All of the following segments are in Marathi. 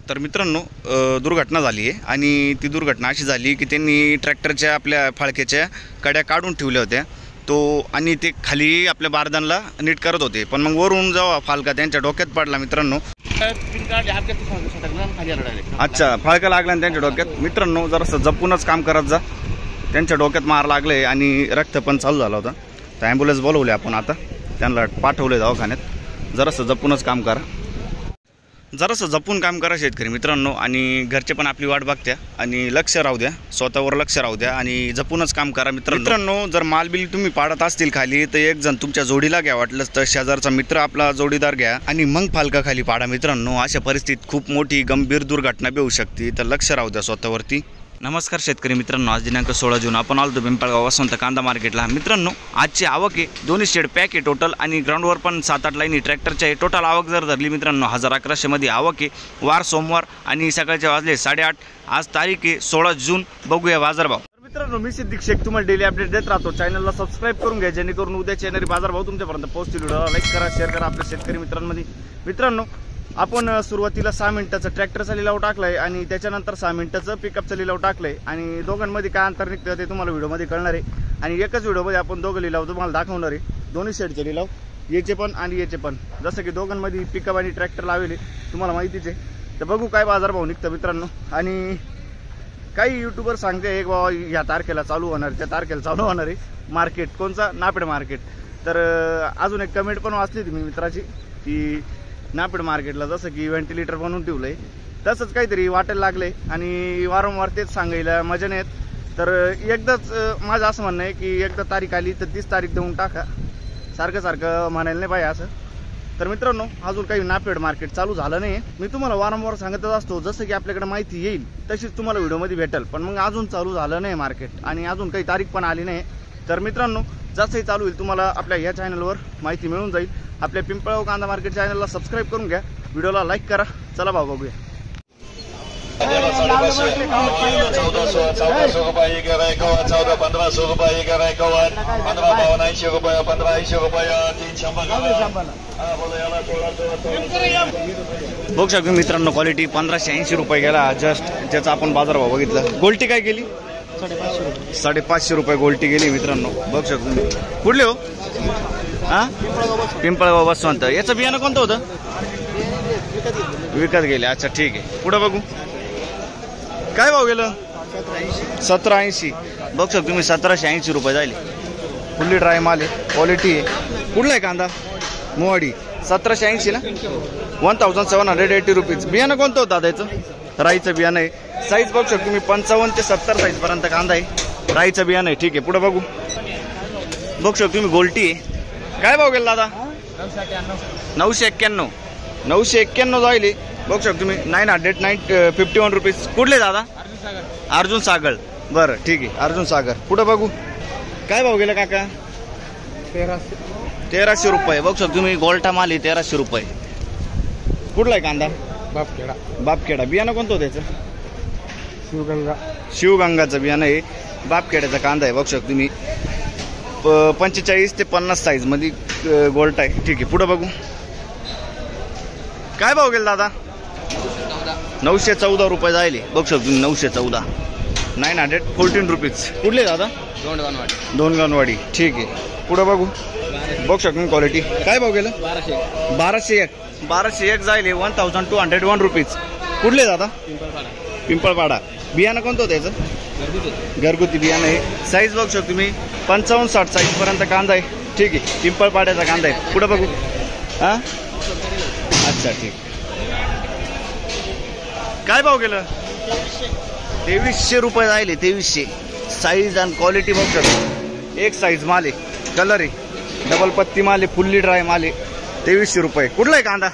तर मित्रांनो दुर्घटना झाली आहे आणि ती दुर्घटना अशी झाली की त्यांनी ट्रॅक्टरच्या आपल्या फाळक्याच्या कड्या काढून ठेवल्या होत्या आणि ते खाली आपल्या बारदानला नीट करत होते, पण मग वरून जेव्हा फाळका त्यांच्या डोक्यात पडला मित्रांनो, अच्छा फाळका लागला त्यांच्या डोक्यात. मित्रांनो जरासं जपूनच काम करत जा, त्यांच्या डोक्यात मार लागले आणि रक्त पण चालू झाला होता. तर ॲम्ब्युलन्स बोलवले आपण, आता त्यांना पाठवले दवाखान्यात. जरासं जपूनच काम करा, जरासं जपून काम करा शेतकरी मित्रांनो, आणि घरचे पण आपली वाट बघत्या आणि लक्ष राहू द्या, स्वतःवर लक्ष राहू द्या आणि जपूनच काम करा मित्रांनो. जर मालबिल तुम्ही पाडत असतील खाली तर एक जण तुमच्या जोडीला घ्या, वाटलंच तर शेजारचा मित्र आपला जोडीदार घ्या आणि मग फाळका खाली पाडा मित्रांनो. अशा परिस्थितीत खूप मोठी गंभीर दुर्घटना बी होऊ शकते, तर लक्ष राहू द्या स्वतःवरती. नमस्कार शेतकरी मित्रांनो, आज दिनांक 16 जून आपण आलो पिंपळगाव वसंत कांदा मार्केटला. मित्रांनो आजची आवक आहे, दोन्ही शेड पॅक आहे टोटल आणि ग्राउंडवर पण 7-8 लाईनी ट्रॅक्टरच्या आहे. टोटल आवक जर धरली मित्रांनो 1100 मध्ये आवक आहे. वार सोमवार आणि सकाळचे वाजले 8:30. आज तारीख आहे 16 जून. बघूया बाजारभाव. मित्रांनो मी सिद्दीक शेख तुम्हाला डेली अपडेट देत राहतो. चॅनलला सबस्क्राईब करून घ्या, जेणेकरून उद्याच्या येणारी बाजारभाव तुमच्यापर्यंत पोहोचतील. व्हिडिओला लाईक करा, शेअर करा आपल्या शेतकरी मित्रांमध्ये. मित्रांनो आपण सुरुवातीला 6 मिनिटाचा ट्रॅक्टरचा लिलाव टाकलाय आणि त्याच्यानंतर 6 मिनिटाचं पिकअपचा लिलाव टाकलाय आणि दोघांमध्ये काय अंतर निघतं ते तुम्हाला व्हिडिओमध्ये कळणार आहे. आणि एकच व्हिडिओमध्ये आपण दोघं लिलाव तुम्हाला दाखवणार आहे, दोन्ही शेडचे लिलाव, याचे पण आणि याचे पण. जसं की दोघांमध्ये पिकअप आणि ट्रॅक्टर लावले तुम्हाला माहितीच आहे. तर बघू काय बाजारभाव निघतं मित्रांनो. आणि काही युट्यूबर सांगते एक बाबा ह्या तारखेला चालू होणार, त्या तारखेला चालू होणार आहे मार्केट. कोणचा? नापेड मार्केट. तर अजून एक कमेंट पण वाचली होती मी मित्राची की नापेड मार्केटला जसं की व्हेंटिलेटर बनवून ठेवलं आहे, तसंच काहीतरी वाटायला लागलं आहे आणि वारंवार तेच सांगायला मजा नाही येत. तर एकदाच माझं असं म्हणणं आहे की एकदा तारीख आली तर 30 तारीख देऊन टाका, सारखं सारखं म्हणायला नाही पाहिजे असं. तर मित्रांनो अजून काही नापेड मार्केट चालू झालं नाही. मी तुम्हाला वारंवार सांगतच असतो, जसं की आपल्याकडे माहिती येईल तशीच तुम्हाला व्हिडिओमध्ये भेटेल, पण मग अजून चालू झालं नाही मार्केट आणि अजून काही तारीख पण आली नाही. तर मित्रांनो जसंही चालू होईल तुम्हाला आपल्या या चॅनलवर माहिती मिळून जाईल. आपल्या पिंपळगाव कांदा मार्केट चॅनलला सबस्क्राईब करून घ्या, व्हिडिओला लाईक करा. चला भाऊ बघूया. 1400 रुपये गिरायक, 1400-1500 रुपये गिरायक, 15-52 रुपये, 15-80 रुपये, 300. बघू शकतो मित्रांनो क्वालिटी 1580 रुपये गेला जस्ट, ज्याचा आपण बाजारभाव बघितला. गोल्टी काय गेली? 550 रुपये गोल्टी गेली मित्रांनो. बघू शकतो मी. कुठले हो? हां पिंपळगाव बसवंत. याचं बियाणं कोणतं होतं? विकत गेले. अच्छा ठीक आहे. पुढं बघू काय भाव गेलं? 1780. बघू शकतो तुम्ही 1780 रुपये जाईल. फुल्ली ड्राय माल आहे, क्वालिटी आहे. कुठला आहे कांदा? मोवाडी. 1780 ना, 1780 रुपीज. बियाणं कोणतं होतं दादा याचं? राईचं बियाणं आहे. साईज बघू शकतो तुम्ही 55 ते 70 साईजपर्यंत कांदा आहे. राईचं बियाणं आहे. ठीक आहे पुढं बघू. बघू शकतो तुम्ही गोल्टी आहे. काय भाव गेला दादा? 991. 991 जाईल. बघू शकतो तुम्ही 951 रुपीज. कुठले दादा? अर्जुन सागर. बरं ठीक आहे अर्जुन सागर. पुढं बघू काय भाव गेला काका? 1300 रुपये. बघू शकतो तुम्ही गोल्टा माल आहे 1300 रुपये. कुठला आहे कांदा? बापखेडा. बापखेडा. बियाणं कोणतं होतं त्याचं? शिवगंगा. शिवगंगाचं बियाणं आहे. बापखेड्याचा कांदा आहे. बघू शकतो तुम्ही 45 ते 50 साईज मध्ये गोल्ट आहे. ठीक आहे पुढं बघू काय भाव गेला दादा? 914 रुपये जाईल. बघू शकतो तुम्ही 914. 914 रुपीज. कुठले दादा? दोनगणवाडी. ठीक आहे पुढं बघू. बघू शकतो क्वालिटी. काय भाव गेलं? 1201 जाईल. 1201 रुपीज. कुठले दादा? पिंपळपाडा. बियाणं कोणतं होतं याचं? घरगुती बियाणं आहे. साईज बघू शकतो तुम्ही 55-60 साईजपर्यंत कांदा आहे. ठीक आहे पिंपळपाड्याचा कांदा आहे. पुढं बघू. हां अच्छा ठीक. काय भाव गेलं? 2300 रुपये जाईल. 2300. साईज आणि क्वालिटी बघू शकतो. एक साईज माल आहे, कलर आहे, डबल पत्ती माल आहे, फुल्ली ड्राय माल आहे. 2300 रुपये. कुठला आहे कांदा?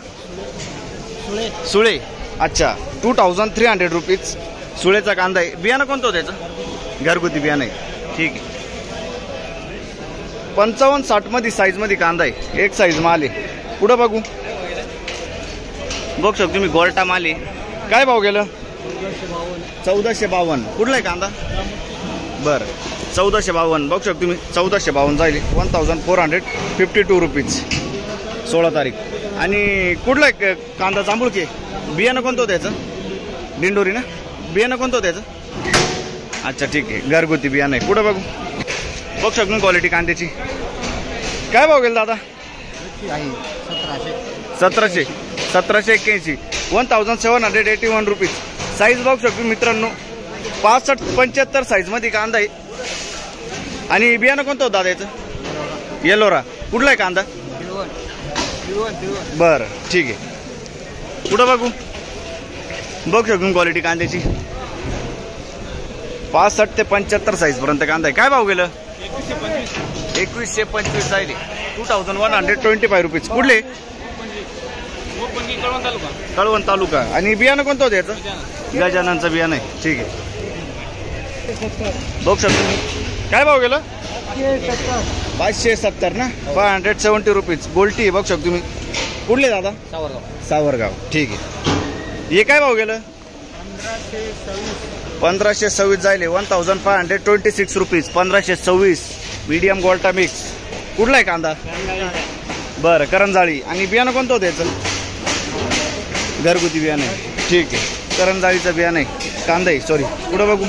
सुळे. अच्छा 2300 रुपीज. सुळेचा कांदा आहे. बियाणं कोणतं होतं त्याचं? घरगुती बियाणं आहे. ठीक आहे 55-60 मध्ये साईज मध्ये कांदा आहे. एक साईज माल आहे. पुढं बघू. बघू शकतो तुम्ही गोल्टा माल आहे. काय भाव गेलं? 1452. कुठला आहे कांदा? बरं 1452. बघू शकतो तुम्ही 1452 जाईल. 1452 रुपीज. 16 तारीख. आणि कुठला आहे कांदा? जांभूळके. बियाणं कोणतं होतं त्याचं? दिंडोरी ना. बियाणं कोणतं होतं त्याचं? अच्छा ठीक आहे, घरगुती बियाणं आहे. पुढं बघू. बघ शकून क्वालिटी कांद्याची. काय भाव गेला दादा? 1781 1781 रुपीज. साईज बघू शकतो मित्रांनो, 65-75 साईजमध्ये कांदा आहे. आणि बियाणं कोणतं होतं दादा याचं? येलोरा. कुठला आहे कांदा? बरं ठीक आहे. पुढं बघू. बघू शकून क्वालिटी कांद्याची. 65 ते 75 साईजपर्यंत कांदा आहे. काय भाव गेलं? 2125 जाईल. 2125 रुपीज. कुठले? कळवण तालुका. आणि बियाणं कोणतं होतं याचं? गजाननचं बियाणं आहे. ठीक आहे. बघू शकतो. काय भाव गेलं? 570 ना. 570 रुपीज. गोल्टी आहे बघू शकतो तुम्ही. कुठले दादा? सावरगाव. ठीक आहे. हे काय भाव गेलं? 1526 जायले. 1526 रुपीज. 1526. मीडियम गोल्टा मिक्स. कुठला आहे कांदा? बरं करंजाळी. आणि बियाणं कोणतं होतं याचं? घरगुती बियाणं आहे. ठीक आहे. करंजाळीचं बियाणं आहे. कांदा आहे सॉरी. पुढं बघू.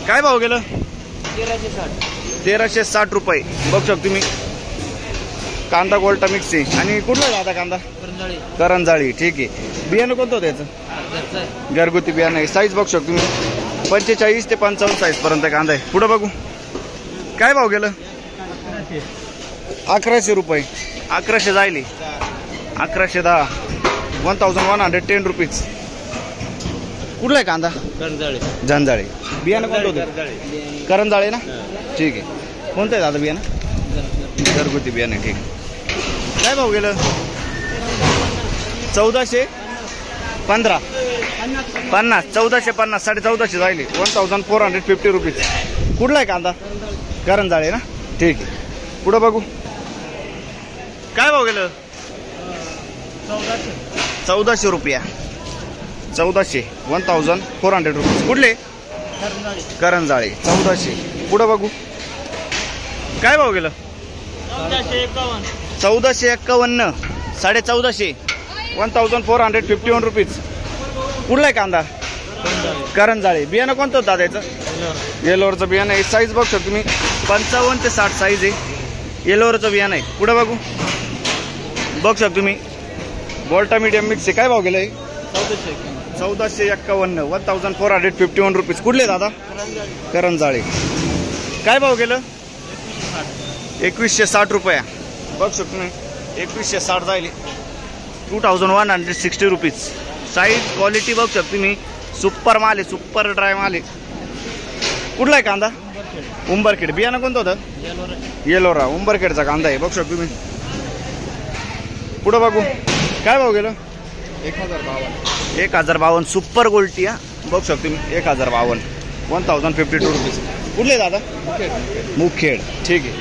काय भाव गेलं? 1360 रुपये. बघू शकतो तुम्ही. कांदा गोल्टा मिक्स आहे. आणि कुठला आहे दादा कांदा? करंजाळी. ठीक आहे. बियाणं कोणतं होतं याचं? घरगुती बियाणं आहे. साईज बघू शकतो तुम्ही. 45 ते 55 साईजपर्यंत कांदा आहे. पुढं बघू. काय भाव गेलं? 1100 रुपये. 1100 जायले. 1110. 1110 रुपीज. कुठला आहे कांदा? झंजाळे. बियाणं कोणतं होतं? करंजाळे ना. ठीक आहे. कोणतं आहे दादा बियाणं? घरगुती बियाणं. ठीक आहे. काय भाव गेलं? 1450. 1450. 1450 जायले. 1450 रुपीज. कुठला आहे कांदा? करंजाळे ना. ठीक आहे. पुढं बघू. काय भाव गेलं? 1400 रुपया. 1400. 1400 रुपीज. कुठले? करंजाळे. 1400. पुढं बघू. काय भाव गेलं? 1451. 1450. 1451 रुपीज. कुठला आहे कांदा? करंजाळे. बियाणं कोणतं होतं दादा याचं? येलोरचं बियाणं आहे. साईज बघू शकतो तुम्ही. 55 ते 60 साईज आहे. येलोरचं बियाणं आहे. पुढं बघू. बघू शकतो तुम्ही. गोल्टा मीडियम मिक्स आहे. काय भाव गेलं? 1451. 1451 रुपीज. कुठले दादा? करंजाळे. काय भाव गेलं? 2160 रुपया. बघू शकतो तुम्ही. 2160 जायले. 2160 रुपीज. साईज क्वालिटी बघू शकतो तुम्ही. सुपर माल आहे. सुपर ड्राय माल आहे. कुठला आहे कांदा? उंबरखेड. बियाणं कोणतं होतं? येलोरा. उंबरखेडचा कांदा आहे. बघू शकतो तुम्ही. पुढं बघू. काय भाव गेलं? 1052. सुपर गोल्टी. हा बघू शकतो तुम्ही. 1052. 1052 रुपीज. कुठले दादा? मुखेड. ठीक आहे.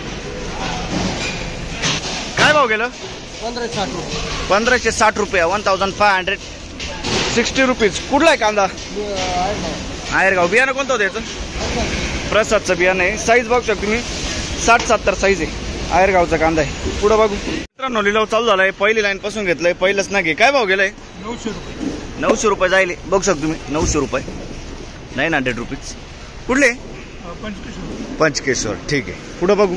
काय भाव गेलं? 1560 रुपया. 1560 रुपीज. कुठला आहे कांदा? आयरगाव. बियाणं कोणतं होतं याचं? प्रसादचं बियाणं आहे. साईज बघू शकतो तुम्ही. 60-70 साईज आहे. आयरगावचा कांदा आहे. पुढं बघू. मित्रांनो लिलाव चालू झालाय. पहिली लाईन पासून घेतलंय. पहिलंच ना घे. काय भाव गेलाय? 900 रुपये जायले. बघू शकतो तुम्ही. 900 रुपये. 900 रुपीज. कुठले? पंचकेश्वर. ठीक आहे. पुढं बघू.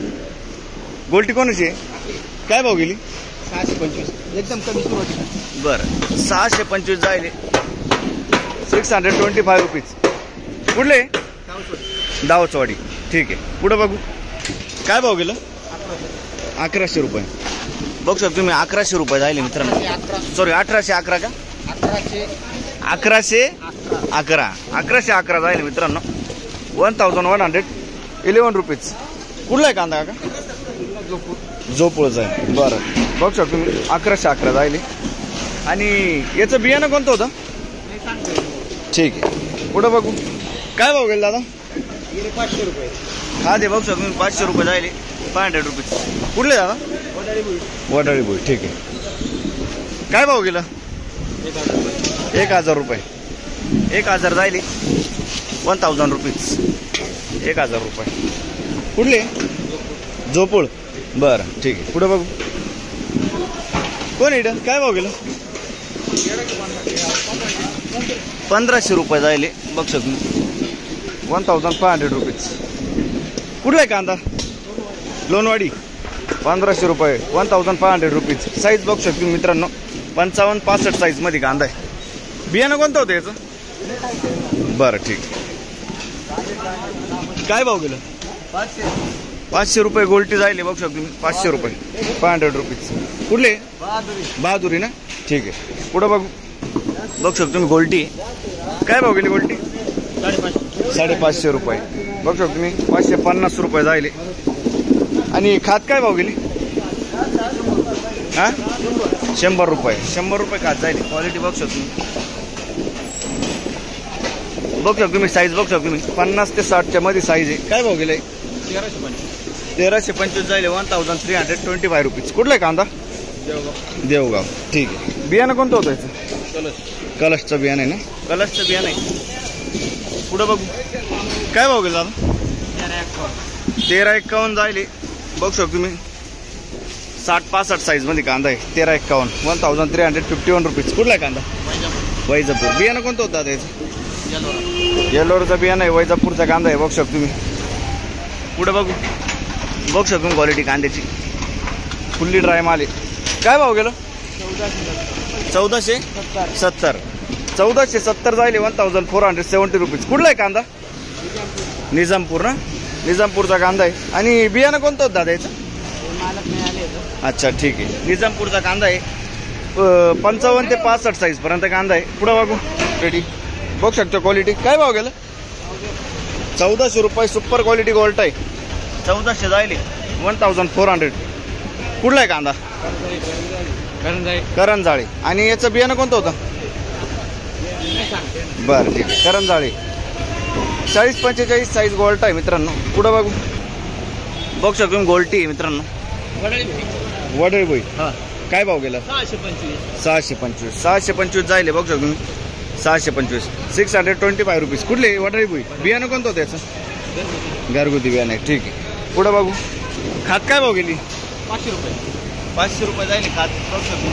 गोल्टी कोणाची आहे? काय भाव गेली? 625. एकदम कमी सुरुवात. बरं 625 जायले. 625 रुपीज. कुठले? दावचवाडी. ठीक आहे. पुढं बघू. काय भाव गेलं? 1100 रुपये. बघू शकतो तुम्ही. 1100 रुपये जायले मित्रांनो. सॉरी 1811 का? 1111. 1111 जायले मित्रांनो. 1111 रुपीज. कुठला आहे कांदा का? जोपूळचा आहे. बरं बघू शकतो तुम्ही. 1111 जायले. आणि याचं बियाणं कोणतं होतं? ठीक आहे. पुढं बघू. काय भाव गेला दादा? 500 रुपये. हा ते बघू शकतो तुम्ही. 500 रुपये जायले. 500 रुपीज. कुठले दादा? वडाळी बोई. ठीक आहे. काय भाव गेला? 1000 रुपये. 1000 जायले. 1000 रुपीज. 1000 रुपये. कुठले? जोपूळ. बरं ठीक आहे. पुढं बघू. कोण इथं? काय भाव गेलं? 1500 रुपये जायले बघू शकतो 1500 रुपीज. कुठला आहे कांदा? लोणवाडी 1500 रुपये 1500 रुपीज. साईज बघू शकतो मित्रांनो 55-65 साईज मध्ये कांदा आहे. बियाणं कोणतं होतं याचं? बरं ठीक. काय भाव गेलं? 500 रुपये गोल्टी जायले बघू शकतो मी. 500 रुपये 500 रुपीज. कुठले? बहादुरी ना. ठीक आहे. पुढं बघू शकतो तुम्ही गोल्टी. काय भाव गेली गोल्टी? 550 रुपये बघू शकतो मी. 550 रुपये जायले. आणि खात काय भाव गेली? हां 100 रुपये 100 रुपये खात जायले. क्वालिटी बघू शकतो मी. साईज बघू शकतो मी. 50 ते 60च्या मध्ये साईज आहे. काय भाव गेले? 1325 जायले 1325 रुपीज. कुठला आहे कांदा? देवगाव. ठीक आहे. बियाणं कोणतं होतं याचं? कलशचं बियाणं आहे ना. कलशचं बियाणं आहे. पुढं बघू काय भाव गेला? 1351 जायले बघू शकतो मी. 60-65 साईज मध्ये कांदा आहे. 1351 1351 रुपीज. कुठला आहे कांदा? वैजापूर. बियाणं कोणतं होतं आता याचं? येल्लोरचं बियाणं आहे. वैजापूरचा कांदा आहे बघू शकतो मी. पुढे बघू शकतो क्वालिटी कांद्याची. फुल्ली ड्राय माल आहे. काय भाव गेलं? 1470 1470 जायले 1470 रुपीज. कुठला आहे कांदा? निजामपूर ना. निजामपूरचा कांदा आहे. आणि बियाणं कोणतं होतं दादा याचं? अच्छा ठीक आहे. निजामपूरचा कांदा आहे. 55 ते 65 साईज पर्यंत कांदा आहे. पुढं बघू रेडी बघू शकतो क्वालिटी. काय भाव गेलं? 1400 रुपये. सुपर क्वालिटी गोल्ट आहे. 1400 जायले 1400. कुठला आहे कांदा? करंजाळे. आणि याचं बियाणं कोणतं होतं? बरं ठीक आहे. करंजाळे 40-45 साईज गोल्ट आहे मित्रांनो. पुढं बघू शकतो गोल्टी आहे मित्रांनो. वडळी बोई. काय भाव गेला? 625 जायले बघू शकतो मी. 625 625 रुपीज. कुठले? वडळी बोई. बियाणं कोणतं होतं याचं? घरगुती बियाणं आहे. ठीक आहे. पुढं बघू खात काय भाव गेली? 500 रुपये जायले खात बघू शकतो.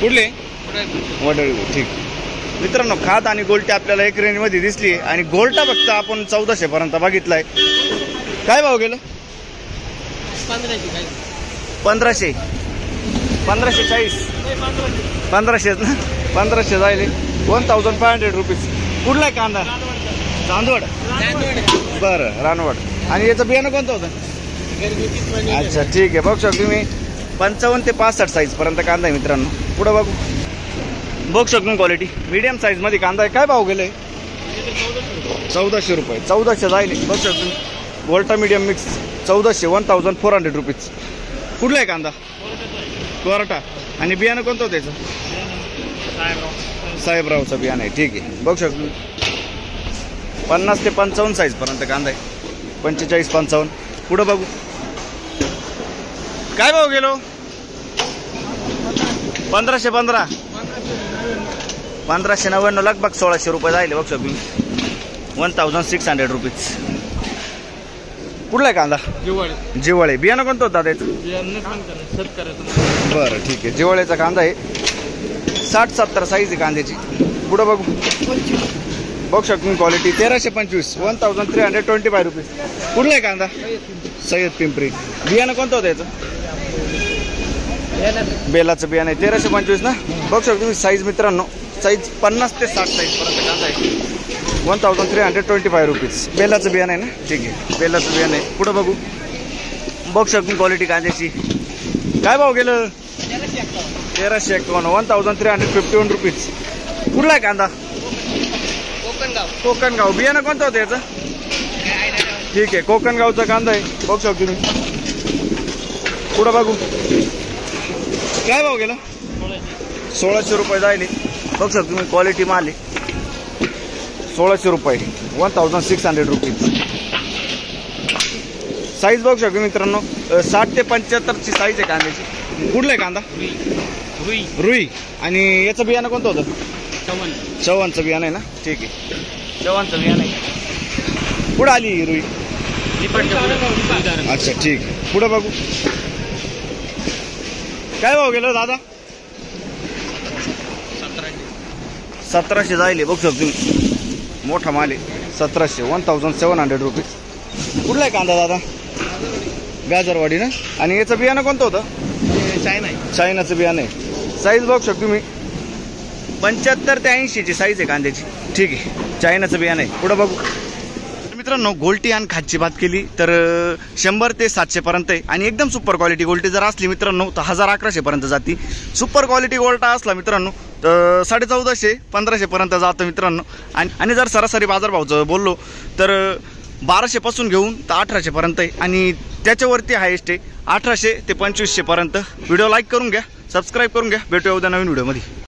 कुठले? वडळी बोई. ठीक मित्रांनो. खात आणि गोल्टी आपल्याला एक रेंजमध्ये दिसली. आणि गोल्टा फक्त आपण 1400 पर्यंत बघितलाय. काय भाव गेलं? 1540 1500 ना. 1500 जायले 1500 रुपीज. कुठला आहे कांदा? चांदवड. बरं रानवड. आणि याचं बियाणं कोणतं होतं? अच्छा ठीक आहे. बघू शकतो मी 55 ते 65 साईज पर्यंत कांदा आहे मित्रांनो. पुढं बघू शकतो क्वालिटी. मीडियम साईज मध्ये कांदा आहे. काय भाव गेले? 1400 रुपये 1400 जायले बघू शकतो. गोल्टा मीडियम मिक्स 1400 1400 रुपीज. कुठला आहे कांदा? कोराटा. आणि बियाणं कोणतं होतं त्याचं? साहेबरावचं बियाणं आहे. ठीक आहे. बघू शकतो 50 ते 55 साईज पर्यंत कांदा आहे. 45-55. पुढं बघू काय भाव गेलो? 1515 1599 लगभग 1600 रुपये जायले बघू शकतो. 1600 रुपीज. कुठला आहे कांदा? जिवाळे. बियाणं कोणतं होतं त्याचं? बरं ठीक आहे. जिवाळ्याचा कांदा आहे. 60-70 साईज आहे कांद्याची. पुढं बघू शकतो क्वालिटी. 1325 1325 रुपीज. कुठला आहे कांदा? सय्यद पिंपरी. बियाणं कोणतं होतं याचं? बेलाचं बियाणं आहे. 1325 ना. बघू शकतो मी साईज मित्रांनो. साईज 50 ते 60 साईज पर्यंत कांदा आहे. 1325 रुपीज. बेलाचं बियाणं आहे ना. ठीक आहे. बेलाचं बियाणं आहे. पुढं बघू शकतो क्वालिटी कांद्याची. काय भाव गेलं? 1351 1351 रुपीज. कुठला आहे कांदा? कोकणगाव. बियाणं कोणतं होतं याचं? ठीक आहे. कोकणगावचा कांदा आहे. बघू शकतो मी. पुढं बघू काय भाव गेला? 1600 रुपये जायले बघू शकतो मी. क्वालिटी माल आहे. 1600 रुपये 1600 रुपीज. साईज बघू शकतो मित्रांनो. 60 ते 75ची साईज आहे कांद्याची. कुठला आहे कांदा? रुई. आणि याचं बियाणं कोणतं होतं? चव्हाणचं बियाणं आहे ना. ठीक आहे. चव्हाणचं बियाणं आहे. पुढं आली रुई. अच्छा ठीक. पुढं बघू काय भाव गेलं दादा? 1700 जायले बघू शकतो तुम्ही. मोठा माल आहे 1700 1700 रुपीज. कुठला आहे कांदा दादा? गाजरवाडी ना. आणि याचं बियाणं कोणतं होतं? चायना आहे. चायनाचं बियाणं आहे. साईज बघू शकतो तुम्ही 75 ते 80ची साईज आहे कांद्याची. ठीक आहे, चायनाचं बियाणं आहे. पुढं बघू मित्रांनो. गोल्टी आणि खाजची बात केली तर 100 ते 700 पर्यंत आहे. आणि एकदम सुपर क्वालिटी गोल्टी जर असली मित्रांनो तर 1000-1100 पर्यंत जाती. सुपर क्वालिटी गोल्टा असला मित्रांनो तर 1450-1500 पर्यंत जातं मित्रांनो. आणि जर सरासरी बाजारभावचं बोललो तर 1200 पासून घेऊन तर 1800 पर्यंत आहे. आणि त्याच्यावरती हायेस्ट आहे 1800 ते 2500 पर्यंत. व्हिडिओ लाईक करून घ्या, सबस्क्राईब करून घ्या. भेटूया उद्या नवीन व्हिडिओमध्ये.